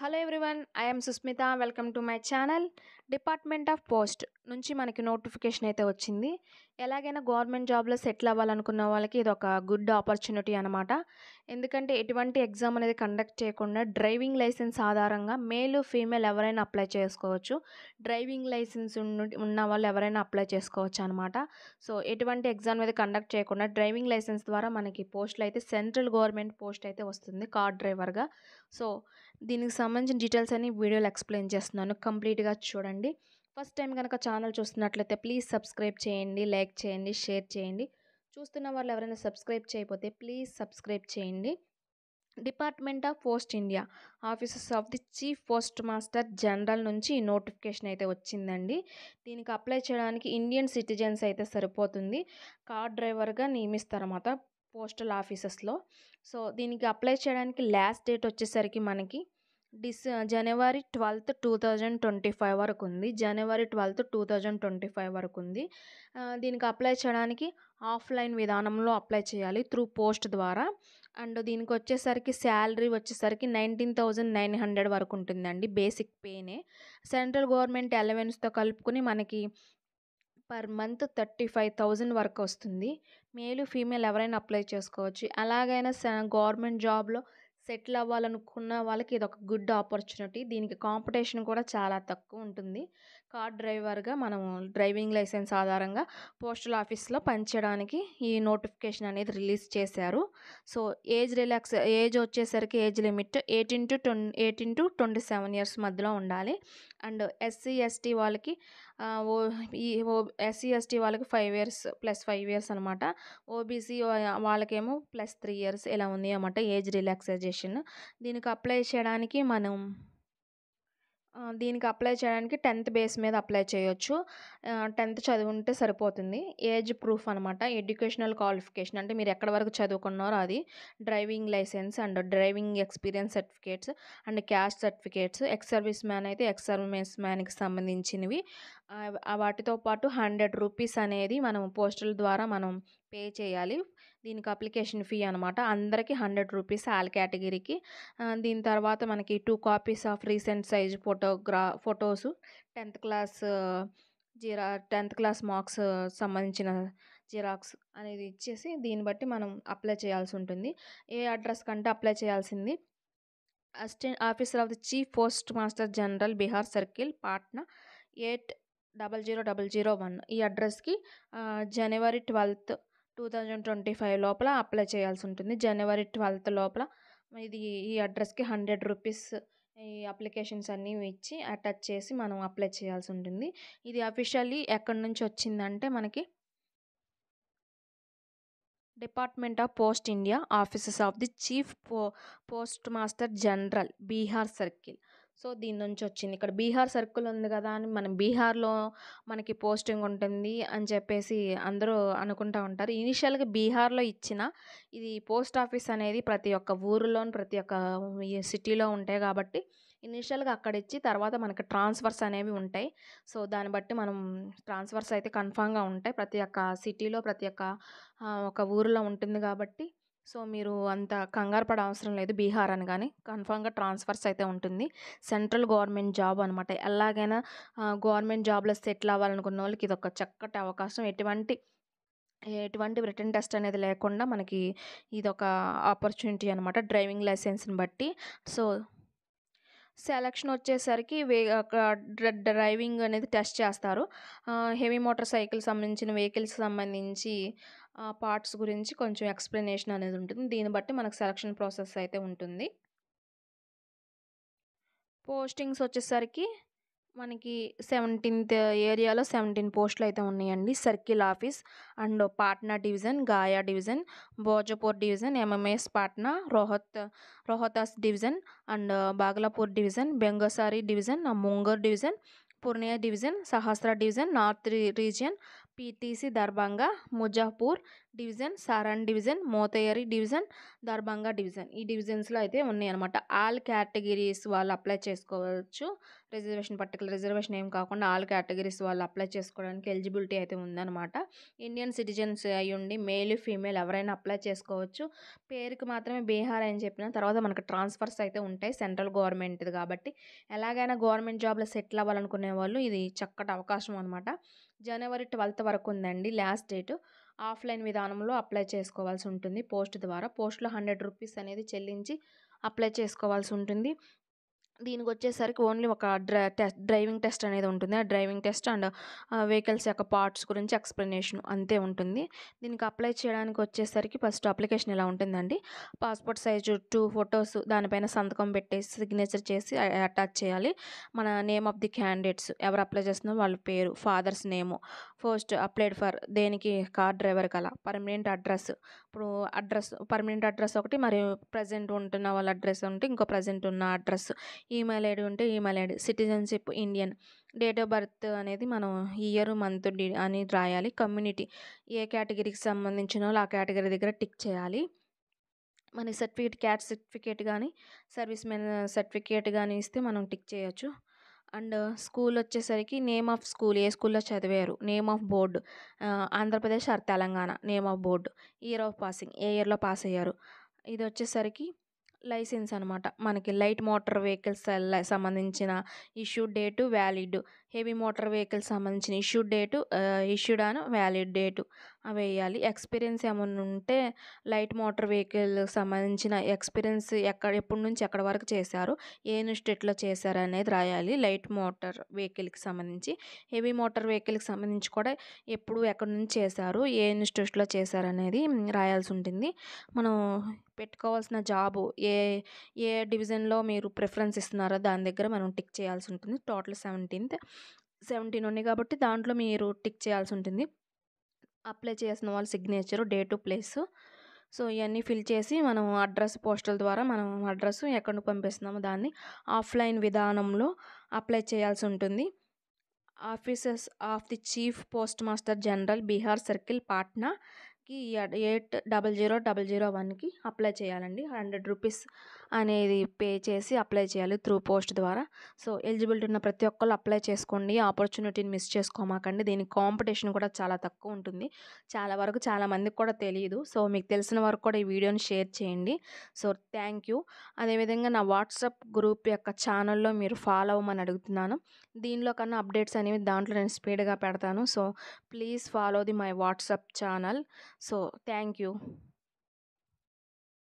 Hello everyone, I am Susmita. Welcome to my channel. Department of post నుంచి మనకి notification అయితే వచ్చింది. ఎలాగైనా గవర్నమెంట్ జాబ్లో సెటిల్ అవ్వాలనుకున్న వాళ్ళకి ఇది ఒక గుడ్ ఆపర్చునిటీ అనమాట. ఎందుకంటే ఎటువంటి ఎగ్జామ్ అనేది కండక్ట్ చేయకుండా డ్రైవింగ్ లైసెన్స్ ఆధారంగా మేల్ ఫీమేల్ ఎవరైనా అప్లై చేసుకోవచ్చు. డ్రైవింగ్ లైసెన్స్ ఉన్న వాళ్ళు ఎవరైనా అప్లై చేసుకోవచ్చు అనమాట. సో ఎటువంటి ఎగ్జామ్ అనేది కండక్ట్ చేయకుండా డ్రైవింగ్ లైసెన్స్ ద్వారా మనకి పోస్టులు అయితే సెంట్రల్ గవర్నమెంట్ పోస్ట్ అయితే వస్తుంది కార్ డ్రైవర్గా. సో దీనికి సంబంధించిన డీటెయిల్స్ అన్ని వీడియోలో ఎక్స్ప్లెయిన్ చేస్తున్నాను, కంప్లీట్గా చూడండి. ఫస్ట్ టైం కనుక ఛానల్ చూస్తున్నట్లయితే ప్లీజ్ సబ్స్క్రైబ్ చేయండి, లైక్ చేయండి, షేర్ చేయండి. చూస్తున్న వాళ్ళు ఎవరైనా సబ్స్క్రైబ్ చేయకపోతే ప్లీజ్ సబ్స్క్రైబ్ చేయండి. Department of post India offices of the chief post master general నుంచి నోటిఫికేషన్ అయితే వచ్చిందండి. దీనికి అప్లై చేయడానికి ఇండియన్ సిటిజన్స్ అయితే సరిపోతుంది. కార్ డ్రైవర్గా నియమిస్తారన్నమాట పోస్టల్ ఆఫీసెస్లో. సో దీనికి అప్లై చేయడానికి లాస్ట్ డేట్ వచ్చేసరికి మనకి జనవరి 12, 2025 వరకు ఉంది. జనవరి 12, 2025 వరకు ఉంది. దీనికి అప్లై చేయడానికి ఆఫ్లైన్ విధానంలో అప్లై చేయాలి త్రూ పోస్ట్ ద్వారా. అండ్ దీనికి వచ్చేసరికి శాలరీ వచ్చేసరికి 19,900 వరకు ఉంటుందండి. బేసిక్ పేనే సెంట్రల్ గవర్నమెంట్ అలవెన్స్తో కలుపుకొని మనకి పర్ మంత్ 35,000 వరకు వస్తుంది. మేలు ఫీమేల్ ఎవరైనా అప్లై చేసుకోవచ్చు. అలాగైనా గవర్నమెంట్ జాబ్లో సెటిల్ అవ్వాలనుకున్న వాళ్ళకి ఇది ఒక గుడ్ ఆపర్చునిటీ. దీనికి కాంపిటీషన్ కూడా చాలా తక్కువ ఉంటుంది. కార్ డ్రైవర్గా మనం డ్రైవింగ్ లైసెన్స్ ఆధారంగా పోస్టల్ ఆఫీస్లో పనిచేయడానికి ఈ నోటిఫికేషన్ అనేది రిలీజ్ చేశారు. సో ఏజ్ వచ్చేసరికి ఏజ్ లిమిట్ 18 to 27 ఇయర్స్ మధ్యలో ఉండాలి. అండ్ SC/ST వాళ్ళకి SC/ST వాళ్ళకి 5 ఇయర్స్ ప్లస్ 5 ఇయర్స్ అనమాట. ఓబీసీ వాళ్ళకేమో ప్లస్ 3 ఇయర్స్ ఇలా ఉంది అన్నమాట ఏజ్ రిలాక్సేషన్. దీనికి అప్లై చేయడానికి 10th బేస్ మీద అప్లై చేయొచ్చు. 10th చదువుంటే సరిపోతుంది. ఏజ్ ప్రూఫ్ అనమాట, ఎడ్యుకేషనల్ క్వాలిఫికేషన్ అంటే మీరు ఎక్కడి వరకు చదువుకున్నారో అది, driving licence and driving experience certificates and caste certificates. Ex service man అయితే ఎక్స్ సర్వీస్ మ్యాన్కి సంబంధించినవి. వాటితో పాటు 100 రూపీస్ అనేది మనం పోస్టల్ ద్వారా మనం పే చేయాలి. దీనికి అప్లికేషన్ ఫీ అనమాట. అందరికీ 100 రూపీస్ ఆల్ కేటగిరీకి. దీని తర్వాత మనకి 2 copies of recent size photos, 10th class marks సంబంధించిన జిరాక్స్ అనేది ఇచ్చేసి దీన్ని బట్టి మనం అప్లై చేయాల్సి ఉంటుంది. ఏ అడ్రస్ కంటే అప్లై చేయాల్సింది assistant officer of the chief post master general, Bihar circle, Patna 800001 ఈ అడ్రస్కి జనవరి 12, 2025 లోపల అప్లై చేయాల్సి ఉంటుంది. జనవరి 12 లోపల ఈ అడ్రస్కి 100 రూపీస్ ఈ అప్లికేషన్స్ అన్నీ ఇచ్చి అటాచ్ చేసి మనం అప్లై చేయాల్సి ఉంటుంది. ఇది అఫీషియల్లీ ఎక్కడి నుంచి వచ్చిందంటే మనకి department of post India offices of the chief post master general, Bihar circle. So దీని నుంచి వచ్చింది. ఇక్కడ బీహార్ సర్కిల్ ఉంది కదా అని మనం బీహార్లో మనకి పోస్టింగ్ ఉంటుంది అని చెప్పేసి అందరూ అనుకుంటూ ఉంటారు. ఇనిషియల్గా బీహార్లో ఇచ్చిన ఇది పోస్ట్ ఆఫీస్ అనేది ప్రతి ఒక్క ఊరిలోని ప్రతి ఒక్క సిటీలో ఉంటాయి కాబట్టి ఇనిషియల్గా అక్కడ ఇచ్చి తర్వాత మనకి ట్రాన్స్ఫర్స్ అనేవి ఉంటాయి. సో దాన్ని బట్టి మనం ట్రాన్స్ఫర్స్ అయితే కన్ఫామ్గా ఉంటాయి. ప్రతి ఒక్క సిటీలో ప్రతి ఒక్క ఒక ఊరిలో ఉంటుంది కాబట్టి సో మీరు అంత కంగారు పడే అవసరం లేదు. బీహార్ అని కానీ కన్ఫామ్గా ట్రాన్స్ఫర్స్ అయితే ఉంటుంది. సెంట్రల్ గవర్నమెంట్ జాబ్ అనమాట. ఎలాగైనా గవర్నమెంట్ జాబ్లో సెటిల్ అవ్వాలనుకున్న వాళ్ళకి ఇది ఒక చక్కటి అవకాశం. ఎటువంటి రిటన్ టెస్ట్ అనేది లేకుండా మనకి ఇది ఒక ఆపర్చునిటీ అనమాట డ్రైవింగ్ లైసెన్స్ని బట్టి. సో సెలక్షన్ వచ్చేసరికి డ్రైవింగ్ అనేది టెస్ట్ చేస్తారు. హెవీ మోటార్ సైకిల్ సంబంధించిన వెహికల్స్కి సంబంధించి పార్ట్స్ గురించి కొంచెం ఎక్స్ప్లెనేషన్ అనేది ఉంటుంది. దీన్ని బట్టి మనకు సెలక్షన్ ప్రాసెస్ అయితే ఉంటుంది. పోస్టింగ్స్ వచ్చేసరికి మనకి 17th ఏరియాలో 17 పోస్టులు అయితే ఉన్నాయండి. Circle office and Patna division, Gaya division, Bhojpur division, MMS Patna, Rohtas division and Bhagalpur division, Begusarai division, Munger division, Purnia division, Saharsa division, north region, PTC Darbhanga, Muzaffarpur division, Saran division, Motihari division, Darbhanga division. ఈ డివిజన్స్‌లో అయితే ఉన్నాయన్నమాట. ఆల్ కేటగిరీస్ వాళ్ళు అప్లై చేసుకోవచ్చు. పర్టిక్యులర్ రిజర్వేషన్ ఏం కాకుండా ఆల్ కేటగిరీస్ వాళ్ళు అప్లై చేసుకోవడానికి ఎలిజిబిలిటీ అయితే ఉందన్నమాట. ఇండియన్ సిటిజన్స్ అయ్యుండి మేల్, ఫీమేల్ ఎవరైనా అప్లై చేసుకోవచ్చు. పేరుకి మాత్రమే బీహార్ అని చెప్పిన తర్వాత మనకు ట్రాన్స్‌ఫర్స్ అయితే ఉంటాయి. సెంట్రల్ గవర్నమెంట్‌ది కాబట్టి ఎలాగైనా గవర్నమెంట్ జాబ్‌లో సెటిల్ అవ్వాలనుకునే వాళ్ళు ఇది చక్కటి అవకాశం అనమాట. జనవరి 12 వరకు ఉందండి లాస్ట్ డేట్. ఆఫ్‌లైన్ విధానంలో అప్లై చేసుకోవాల్సి ఉంటుంది పోస్ట్ ద్వారా. పోస్ట్‌లో ₹100 అనేది చెల్లించి అప్లై చేసుకోవాల్సి ఉంటుంది. దీనికొచ్చేసరికి ఓన్లీ ఒక డ్రైవింగ్ టెస్ట్ అనేది ఉంటుంది. ఆ డ్రైవింగ్ టెస్ట్ అండ్ వెహికల్స్ యొక్క పార్ట్స్ గురించి ఎక్స్‌ప్లనేషన్ అంతే ఉంటుంది. దీనికి అప్లై చేయడానికి వచ్చేసరికి ఫస్ట్ అప్లికేషన్ ఇలా ఉంటుందండి. పాస్‌పోర్ట్ సైజు 2 ఫోటోస్ దానిపైన సంతకం పెట్టేసి సిగ్నేచర్ చేసి అటాచ్ చేయాలి. మన నేమ్ ఆఫ్ ది క్యాండిడేట్స్ ఎవరు అప్లై చేస్తున్నారో వాళ్ళ పేరు, fathers name, post applied for దేనికి కార్ డ్రైవర్‌కి అలా, పర్మనెంట్ అడ్రస్ ఇప్పుడు పర్మనెంట్ అడ్రస్ ఒకటి, మరియు ప్రెజెంట్ ఉంటున్న వాళ్ళ అడ్రస్ ఉంటే ఇంకో ప్రెజెంట్ ఉన్న అడ్రస్, ఈమెయిల్ ఐడి ఉంటే email ID, citizenship Indian, date of birth అనేది మనం ఇయర్ మంత్ అని రాయాలి. కమ్యూనిటీ ఏ కేటగిరీకి సంబంధించిన వాళ్ళు ఆ కేటగిరీ దగ్గర టిక్ చేయాలి. మన సర్టిఫికేట్, క్యాస్ట్ సర్టిఫికేట్ కానీ సర్వీస్ మెన్ సర్టిఫికేట్ కానీ ఇస్తే మనం టిక్ చేయొచ్చు. అండ్ స్కూల్ వచ్చేసరికి నేమ్ ఆఫ్ స్కూల్, ఏ స్కూల్లో చదివారు, name of board, Andhra Pradesh are Telangana, name of board, year of passing, ఏ ఇయర్లో పాస్ అయ్యారు. ఇది వచ్చేసరికి లైసెన్స్ అనమాట. మనకి లైట్ మోటార్ వెహికల్స్ సంబంధించిన issue date, valid, heavy motor vehicles సంబంధించిన ఇష్యూ డేటు, ఇష్యూడ్ అని వ్యాలిడ్ డేటు అవి వేయాలి. ఎక్స్పీరియన్స్ ఏమన్నా ఉంటే లైట్ మోటార్ వెహికల్ సంబంధించిన ఎక్స్పీరియన్స్ ఎప్పటి నుంచి ఎక్కడి వరకు చేశారు, ఏ ఇన్స్టిట్యూట్లో చేశారు అనేది రాయాలి లైట్ మోటార్ వెహికల్కి సంబంధించి. హెవీ మోటార్ వెహికల్కి సంబంధించి కూడా ఎప్పుడు ఎక్కడి నుంచి చేశారు, ఏ ఇన్స్టిట్యూట్లో చేశారు అనేది రాయాల్సి ఉంటుంది. మనం పెట్టుకోవాల్సిన జాబు ఏ ఏ డివిజన్లో మీరు ప్రిఫరెన్స్ ఇస్తున్నారో దాని దగ్గర మనం టిక్ చేయాల్సి ఉంటుంది. టోటల్ 17 ఉన్నాయి కాబట్టి దాంట్లో మీరు టిక్ చేయాల్సి ఉంటుంది. అప్లై చేసిన వాళ్ళ సిగ్నేచరు, డేటు, ప్లేసు. సో ఇవన్నీ ఫిల్ చేసి మనం అడ్రస్ పోస్టల్ ద్వారా మనం అడ్రస్ ఎక్కడికి పంపిస్తున్నామో దాన్ని ఆఫ్లైన్ విధానంలో అప్లై చేయాల్సి ఉంటుంది. Offices of the chief post master general, Bihar circle, పాట్నాకి 800001కి అప్లై చేయాలండి. ₹100 అనేది పే చేసి అప్లై చేయాలి త్రూ పోస్ట్ ద్వారా. సో ఎలిజిబిలిటీ ఉన్న ప్రతి ఒక్కళ్ళు అప్లై చేసుకోండి. ఆపర్చునిటీని మిస్ చేసుకోమాకండి. దీని కాంపిటీషన్ కూడా చాలా తక్కువ ఉంటుంది. చాలా మందికి కూడా తెలియదు. సో మీకు తెలిసిన వరకు కూడా ఈ వీడియోని షేర్ చేయండి. So thank you. అదేవిధంగా నా వాట్సాప్ గ్రూప్ యొక్క ఛానల్లో మీరు ఫాలో అవ్వమని అడుగుతున్నాను. దీనిలో కన్నా అప్డేట్స్ అనేవి దాంట్లో నేను స్పీడ్గా పెడతాను. So please follow my WhatsApp channel. So thank you.